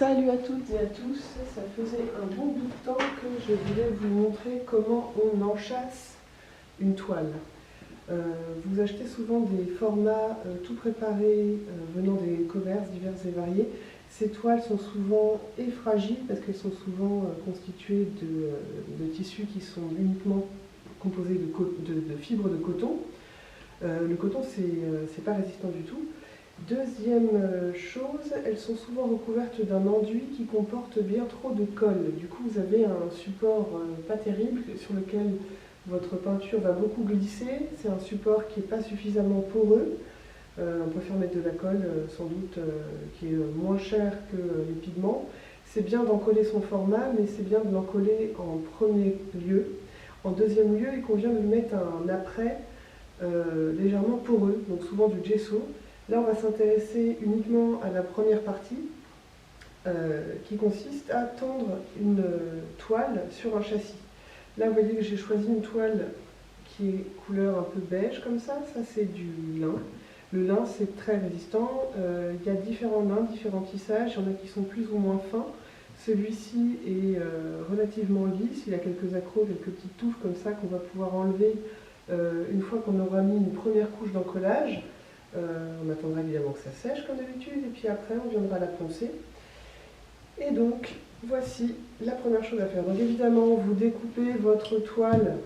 Salut à toutes et à tous, ça faisait un bon bout de temps que je voulais vous montrer comment on enchâsse une toile. Vous achetez souvent des formats tout préparés venant des commerces divers et variés. Ces toiles sont souvent fragiles parce qu'elles sont souvent constituées de tissus qui sont uniquement composés de fibres de coton. Le coton, c'est pas résistant du tout. Deuxième chose, elles sont souvent recouvertes d'un enduit qui comporte bien trop de colle. Du coup, vous avez un support pas terrible sur lequel votre peinture va beaucoup glisser. C'est un support qui n'est pas suffisamment poreux. On préfère mettre de la colle, sans doute, qui est moins chère que les pigments. C'est bien d'en coller son format, mais c'est bien de l'en coller en premier lieu. En deuxième lieu, il convient de lui mettre un apprêt légèrement poreux, donc souvent du gesso. Là, on va s'intéresser uniquement à la première partie, qui consiste à tendre une toile sur un châssis. Là, vous voyez que j'ai choisi une toile qui est couleur un peu beige, comme ça c'est du lin. Le lin, c'est très résistant. Il y a différents lins, différents tissages, il y en a qui sont plus ou moins fins. Celui-ci est relativement lisse, il a quelques accros, quelques petites touffes comme ça qu'on va pouvoir enlever une fois qu'on aura mis une première couche d'encollage. On attendra évidemment que ça sèche comme d'habitude et puis après on viendra la poncer. Et donc voici la première chose à faire. Donc évidemment vous découpez votre toile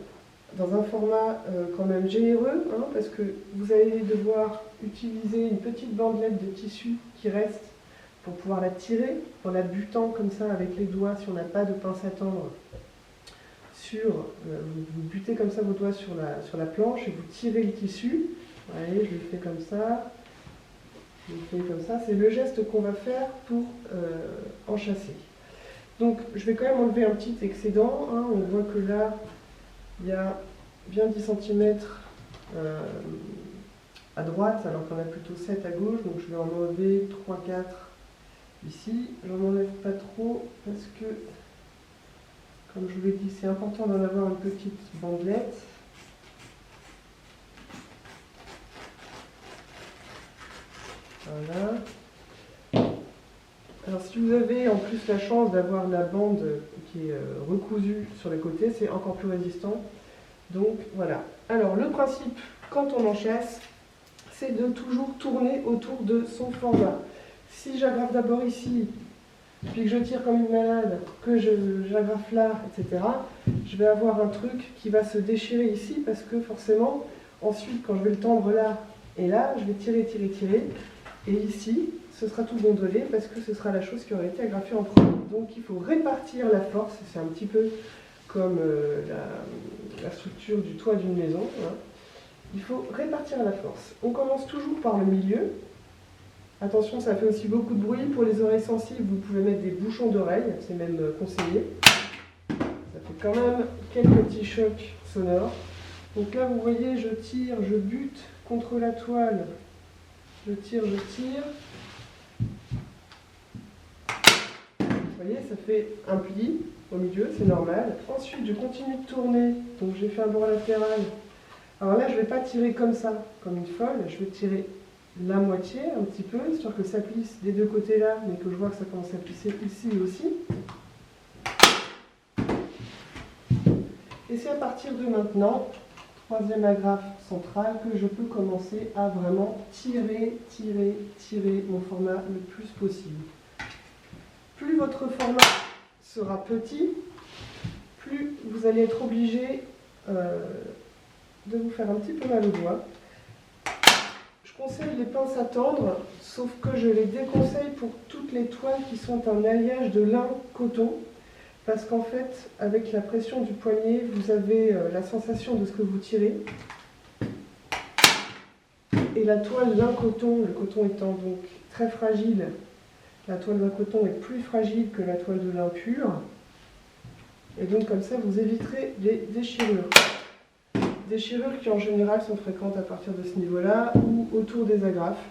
dans un format quand même généreux, parce que vous allez devoir utiliser une petite bandelette de tissu qui reste pour pouvoir la tirer en la butant comme ça avec les doigts si on n'a pas de pince à tendre. Vous butez comme ça vos doigts sur la planche et vous tirez le tissu. Voyez, je le fais comme ça. Je le fais comme ça. C'est le geste qu'on va faire pour enchâsser. Donc, je vais quand même enlever un petit excédent. On voit que là, il y a bien 10 cm à droite, alors qu'on a plutôt 7 à gauche. Donc, je vais en enlever 3-4 ici. Je n'en enlève pas trop parce que, comme je vous l'ai dit, c'est important d'en avoir une petite bandelette. Voilà. Alors si vous avez en plus la chance d'avoir la bande qui est recousue sur les côtés, c'est encore plus résistant. Donc voilà. Alors le principe quand on enchâsse, c'est de toujours tourner autour de son format. Si j'agrafe d'abord ici, puis que je tire comme une malade, que j'agrafe là, etc., je vais avoir un truc qui va se déchirer ici parce que forcément, ensuite quand je vais le tendre là et là, je vais tirer. Et ici, ce sera tout gondolé parce que ce sera la chose qui aurait été agrafée en premier. Donc il faut répartir la force, c'est un petit peu comme la structure du toit d'une maison. Il faut répartir la force. On commence toujours par le milieu. Attention, ça fait aussi beaucoup de bruit. Pour les oreilles sensibles, vous pouvez mettre des bouchons d'oreilles, c'est même conseillé. Ça fait quand même quelques petits chocs sonores. Donc là, vous voyez, je tire, je bute contre la toile. Je tire. Vous voyez, ça fait un pli au milieu, c'est normal. Ensuite, je continue de tourner. Donc j'ai fait un bord latéral. Alors là, je ne vais pas tirer comme ça, comme une folle. Je vais tirer la moitié, un petit peu, histoire que ça plisse des deux côtés là, mais que je vois que ça commence à plisser ici aussi. Et c'est à partir de maintenant, troisième agrafe centrale, que je peux commencer à vraiment tirer mon format le plus possible. Plus votre format sera petit, plus vous allez être obligé de vous faire un petit peu mal au doigt. Je conseille les pinces à tendre, sauf que je les déconseille pour toutes les toiles qui sont un alliage de lin-coton. Parce qu'en fait, avec la pression du poignet, vous avez la sensation de ce que vous tirez. Et la toile lin-coton, le coton étant donc très fragile, la toile lin-coton est plus fragile que la toile de lin pur. Et donc comme ça, vous éviterez les déchirures. Déchirures qui en général sont fréquentes à partir de ce niveau-là ou autour des agrafes.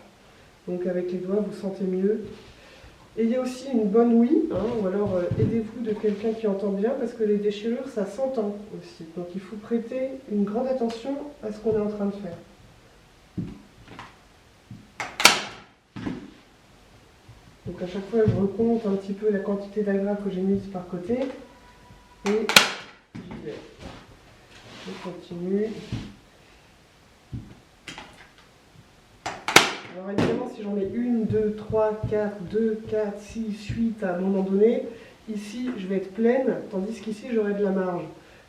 Donc avec les doigts, vous sentez mieux. Et il y a aussi une bonne ouïe, ou alors aidez-vous de quelqu'un qui entend bien, parce que les déchirures, ça s'entend aussi. Donc il faut prêter une grande attention à ce qu'on est en train de faire. Donc à chaque fois, je recompte un petit peu la quantité d'agrafe que j'ai mise par côté et j'y vais. Je continue. Alors évidemment, si j'en mets 1, 2, 3, 4, 2, 4, 6, 8 à un moment donné, ici je vais être pleine, tandis qu'ici j'aurai de la marge.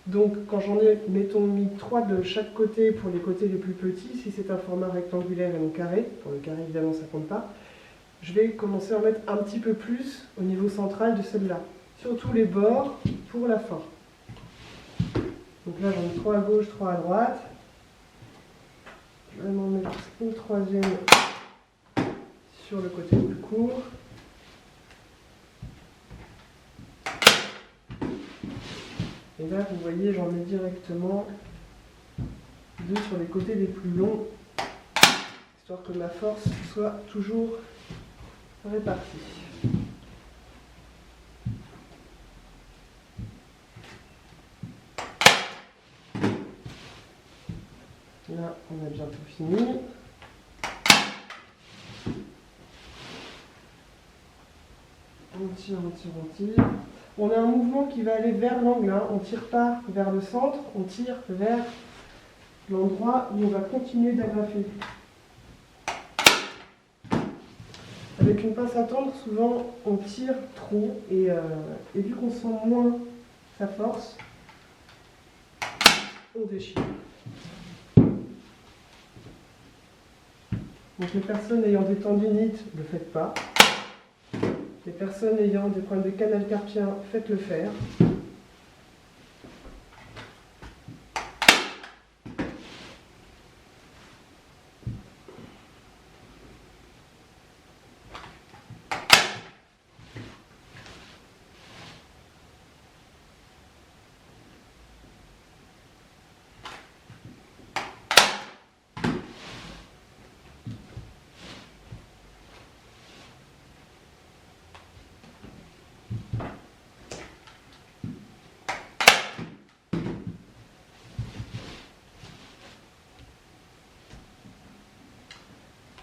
Donc quand j'en ai, mettons, mis 3 de chaque côté pour les côtés les plus petits, si c'est un format rectangulaire et non carré, pour le carré évidemment ça compte pas, je vais commencer à en mettre un petit peu plus au niveau central de celle-là, sur tous les bords pour la fin. Donc là j'en ai 3 à gauche, 3 à droite. Je vais m'en mettre une troisième sur le côté plus court. Et là, vous voyez, j'en mets directement 2 sur les côtés les plus longs, histoire que ma force soit toujours répartie. Là, on a bientôt fini. On tire, on tire, on tire. On a un mouvement qui va aller vers l'angle, hein. On ne tire pas vers le centre, on tire vers l'endroit où on va continuer d'agrafer. Avec une pince à tendre, souvent on tire trop et vu qu'on sent moins sa force, on déchire. Donc les personnes ayant des tendinites, ne le faites pas. Les personnes ayant des problèmes de canal carpien, faites-le faire.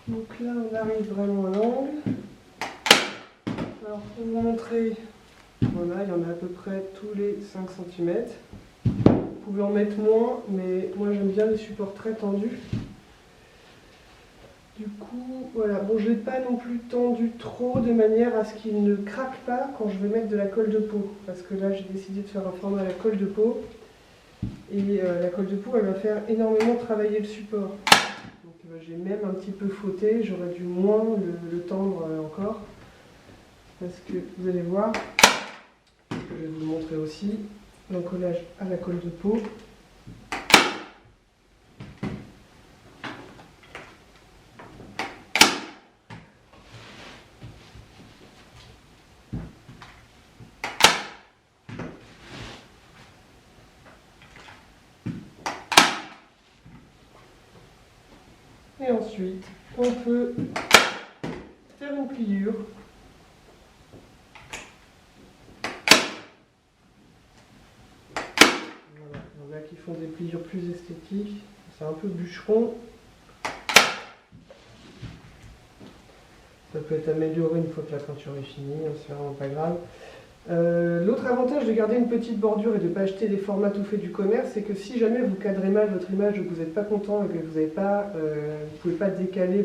Donc là, on arrive vraiment à l'angle. Alors, pour vous montrer, voilà, il y en a à peu près tous les 5 cm. Vous pouvez en mettre moins, mais moi j'aime bien les supports très tendus. Du coup, voilà, bon, je ne l'ai pas non plus tendu trop de manière à ce qu'il ne craque pas quand je vais mettre de la colle de peau. Parce que là, j'ai décidé de faire un format à la colle de peau. Et la colle de peau, elle va faire énormément travailler le support. J'ai même un petit peu fauté, j'aurais dû moins le tendre encore, parce que vous allez voir, je vais vous le montrer aussi, l'encollage à la colle de peau. Et ensuite, on peut faire une pliure. Voilà, il y en a qui font des pliures plus esthétiques. C'est un peu bûcheron. Ça peut être amélioré une fois que la peinture est finie, c'est vraiment pas grave. L'autre avantage de garder une petite bordure et de ne pas acheter des formats tout faits du commerce, c'est que si jamais vous cadrez mal votre image ou que vous n'êtes pas content et que vous ne pouvez pas décaler